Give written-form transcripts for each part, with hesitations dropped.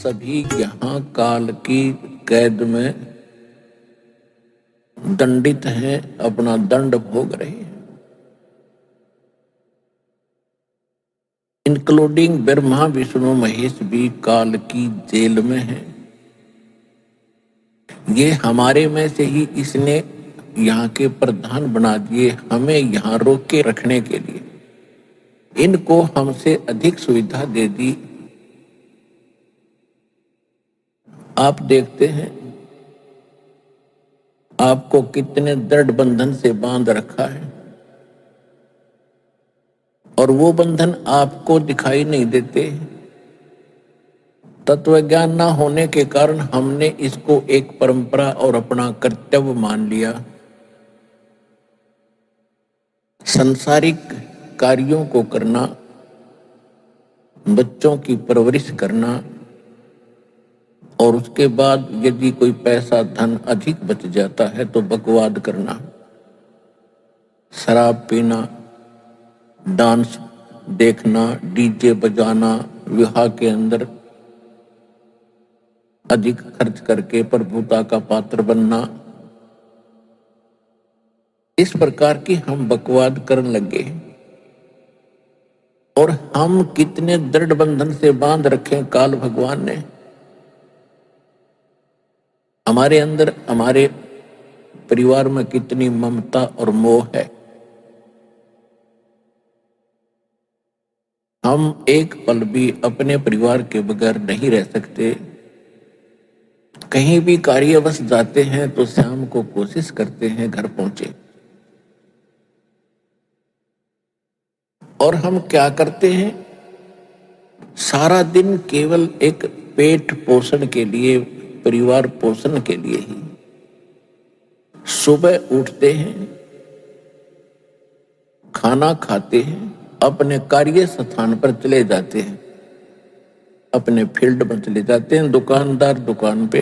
सभी यहाँ काल की कैद में दंडित हैं, अपना दंड भोग रहे हैं, इंक्लूडिंग ब्रह्मा विष्णु महेश भी काल की जेल में हैं। ये हमारे में से ही इसने यहाँ के प्रधान बना दिए, हमें यहाँ रोक के रखने के लिए। इनको हमसे अधिक सुविधा दे दी। आप देखते हैं आपको कितने दृढ़ बंधन से बांध रखा है, और वो बंधन आपको दिखाई नहीं देते। तत्व ज्ञान ना होने के कारण हमने इसको एक परंपरा और अपना कर्तव्य मान लिया। संसारिक कार्यों को करना, बच्चों की परवरिश करना, और उसके बाद यदि कोई पैसा धन अधिक बच जाता है तो बकवाद करना, शराब पीना, डांस देखना, डीजे बजाना, विवाह के अंदर अधिक खर्च करके प्रभुता का पात्र बनना। इस प्रकार की हम बकवाद करने लगे, और हम कितने दृढ़ बंधन से बांध रखे काल भगवान ने। हमारे अंदर, हमारे परिवार में कितनी ममता और मोह है। हम एक पल भी अपने परिवार के बगैर नहीं रह सकते। कहीं भी कार्यवश जाते हैं तो शाम को कोशिश करते हैं घर पहुंचे। और हम क्या करते हैं, सारा दिन केवल एक पेट पोषण के लिए, परिवार पोषण के लिए ही सुबह उठते हैं, खाना खाते हैं, अपने कार्य स्थान पर चले जाते हैं, अपने फील्ड में चले जाते हैं, दुकानदार दुकान पे,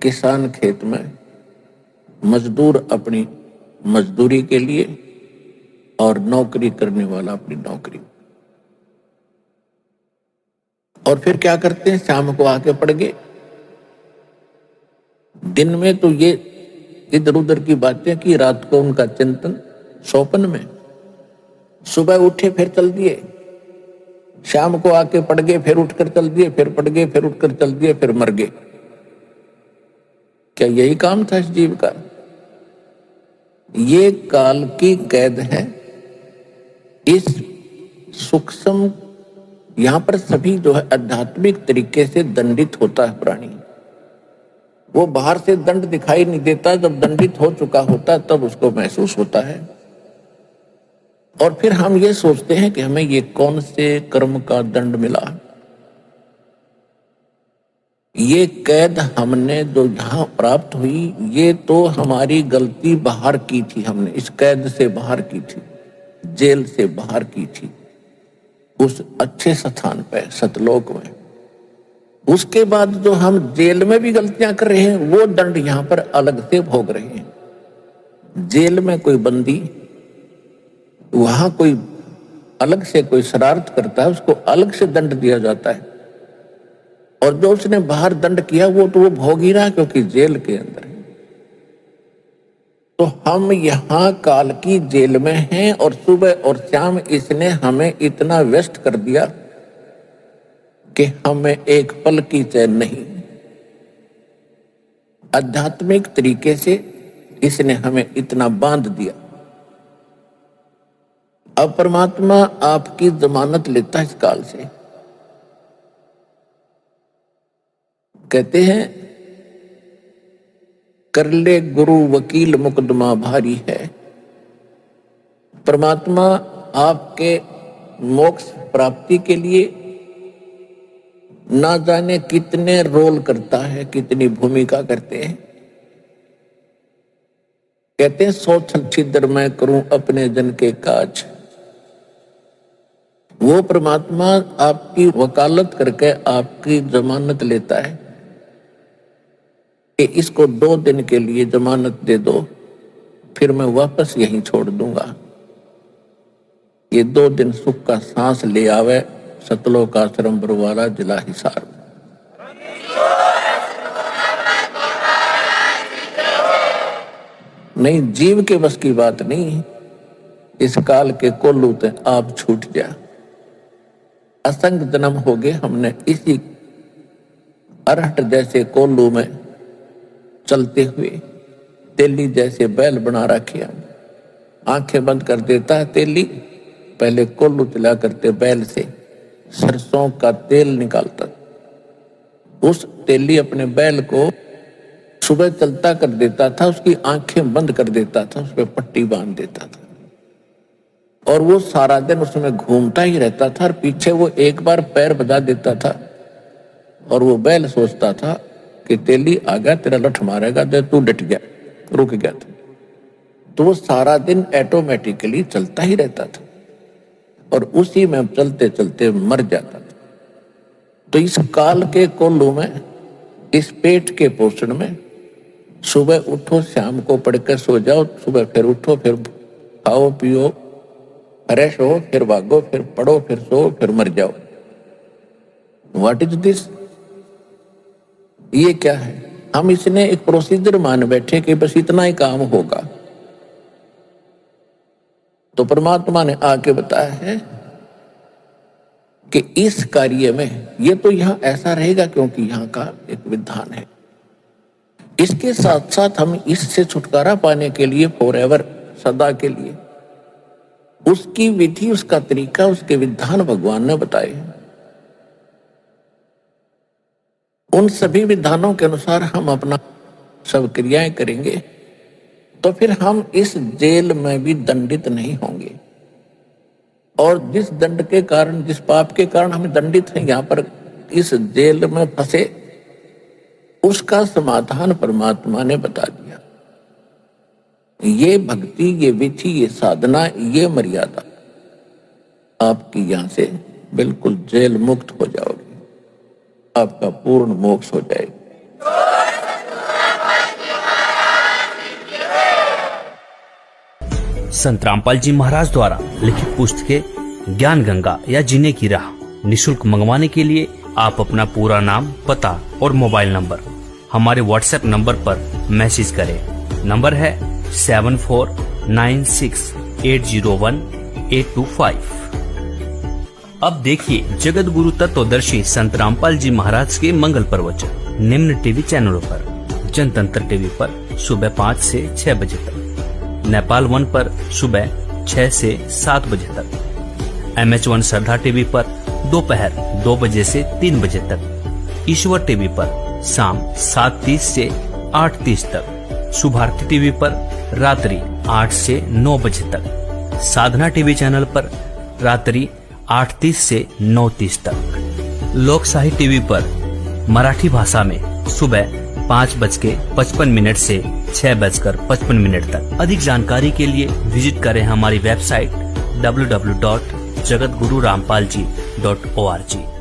किसान खेत में, मजदूर अपनी मजदूरी के लिए, और नौकरी करने वाला अपनी नौकरी। और फिर क्या करते हैं, शाम को आके पड़ गए। दिन में तो ये इधर उधर की बातें की, रात को उनका चिंतन सौपन में। सुबह उठे फिर चल दिए, शाम को आके पड़ गए, फिर उठकर चल दिए, फिर पड़ गए, फिर उठकर चल दिए, फिर मर गए। क्या यही काम था इस जीव का? ये काल की कैद है। इस सूक्ष्म, यहां पर सभी जो है आध्यात्मिक तरीके से दंडित होता है प्राणी। वो बाहर से दंड दिखाई नहीं देता, जब दंडित हो चुका होता है तब उसको महसूस होता है। और फिर हम ये सोचते हैं कि हमें ये कौन से कर्म का दंड मिला। ये कैद हमने जो यहाँ प्राप्त हुई, ये तो हमारी गलती बाहर की थी। हमने इस कैद से बाहर की थी, जेल से बाहर की थी, उस अच्छे स्थान पे सतलोक में। उसके बाद जो हम जेल में भी गलतियां कर रहे हैं, वो दंड यहाँ पर अलग से भोग रहे हैं। जेल में कोई बंदी, वहां कोई अलग से कोई शरारत करता है, उसको अलग से दंड दिया जाता है। और जो उसने बाहर दंड किया वो तो वो भोग ही रहा, क्योंकि जेल के अंदर है। तो हम यहाँ काल की जेल में हैं, और सुबह और शाम इसने हमें इतना व्यस्त कर दिया कि हमें एक पल की चैन नहीं। आध्यात्मिक तरीके से इसने हमें इतना बांध दिया। अब परमात्मा आपकी जमानत लेता है इस काल से। कहते हैं, कर ले गुरु वकील मुकदमा भारी है। परमात्मा आपके मोक्ष प्राप्ति के लिए ना जाने कितने रोल करता है, कितनी भूमिका करते हैं। कहते हैं, 100 छल छिद्र मैं करूं अपने जन के काज। वो परमात्मा आपकी वकालत करके आपकी जमानत लेता है कि इसको 2 दिन के लिए जमानत दे दो, फिर मैं वापस यहीं छोड़ दूंगा। ये 2 दिन सुख का सांस ले आवे, सतलोक आश्रम बरवाला जिला हिसार। नहीं, जीव के बस की बात नहीं है। इस काल के कोल्लू ते आप छूट जा। असंग जन्म हो गए हमने इसी अरहट जैसे कोल्लू में चलते हुए, तेली जैसे बैल बना रखे हम। आंखें बंद कर देता है तेली, पहले कोल्लू चला करते बैल से सरसों का तेल निकालता। उस तेली अपने बैल को सुबह चलता कर देता था, उसकी आंखें बंद कर देता था, उस पर पट्टी बांध देता था और वो सारा दिन उसमें घूमता ही रहता था। और पीछे वो एक बार पैर बजा देता था और वो बैल सोचता था कि तेली आ गया, तेरा लठ मारेगा, तो तू डट गया, रुक गया था। तो वो सारा दिन ऑटोमेटिकली चलता ही रहता था और उसी में चलते चलते मर जाता था। तो इस काल के कोल्लू में, इस पेट के पोषण में, सुबह उठो शाम को पढ़ कर सो जाओ, सुबह फिर उठो, फिर खाओ पियो, फ्रेश हो, फिर भागो, फिर पढ़ो, फिर सो, फिर मर जाओ। What is this? ये क्या है? हम इसने एक प्रोसीजर मान बैठे कि बस इतना ही काम होगा। तो परमात्मा ने आके बताया है कि इस कार्य में ये तो यहां ऐसा रहेगा क्योंकि यहां का एक विधान है। इसके साथ साथ हम इससे छुटकारा पाने के लिए फॉरएवर, सदा के लिए, उसकी विधि, उसका तरीका, उसके विधान भगवान ने बताए हैं। उन सभी विधानों के अनुसार हम अपना सब क्रियाएं करेंगे तो फिर हम इस जेल में भी दंडित नहीं होंगे। और जिस दंड के कारण, जिस पाप के कारण हम दंडित हैं, यहां पर इस जेल में फंसे, उसका समाधान परमात्मा ने बता दिया। ये भक्ति, ये विधि, ये साधना, ये मर्यादा, आपकी यहां से बिल्कुल जेल मुक्त हो जाओगे, आपका पूर्ण मोक्ष हो जाएगा। संत रामपाल जी महाराज द्वारा लिखित पुस्तकें ज्ञान गंगा या जीने की राह निःशुल्क मंगवाने के लिए आप अपना पूरा नाम, पता और मोबाइल नंबर हमारे व्हाट्सएप नंबर पर मैसेज करें। नंबर है 7496801825। अब देखिए जगत गुरु तत्वदर्शी संत रामपाल जी महाराज के मंगल प्रवचन निम्न टीवी चैनलों पर। जनतंत्र टीवी पर सुबह 5 से 6 बजे तक, नेपाल 1 पर सुबह 6 से 7 बजे तक, MH1 श्रद्धा टीवी पर दोपहर 2 बजे से 3 बजे तक, ईश्वर टीवी पर शाम 7:30 से 8:30 तक, शुभारती टीवी पर रात्रि 8 से 9 बजे तक, साधना टीवी चैनल पर रात्रि 8:30 से 9:30 तक, लोक साहित्य टीवी पर मराठी भाषा में सुबह 5:55 से 6:55 तक। अधिक जानकारी के लिए विजिट करें हमारी वेबसाइट www.jagatgururampalji.org।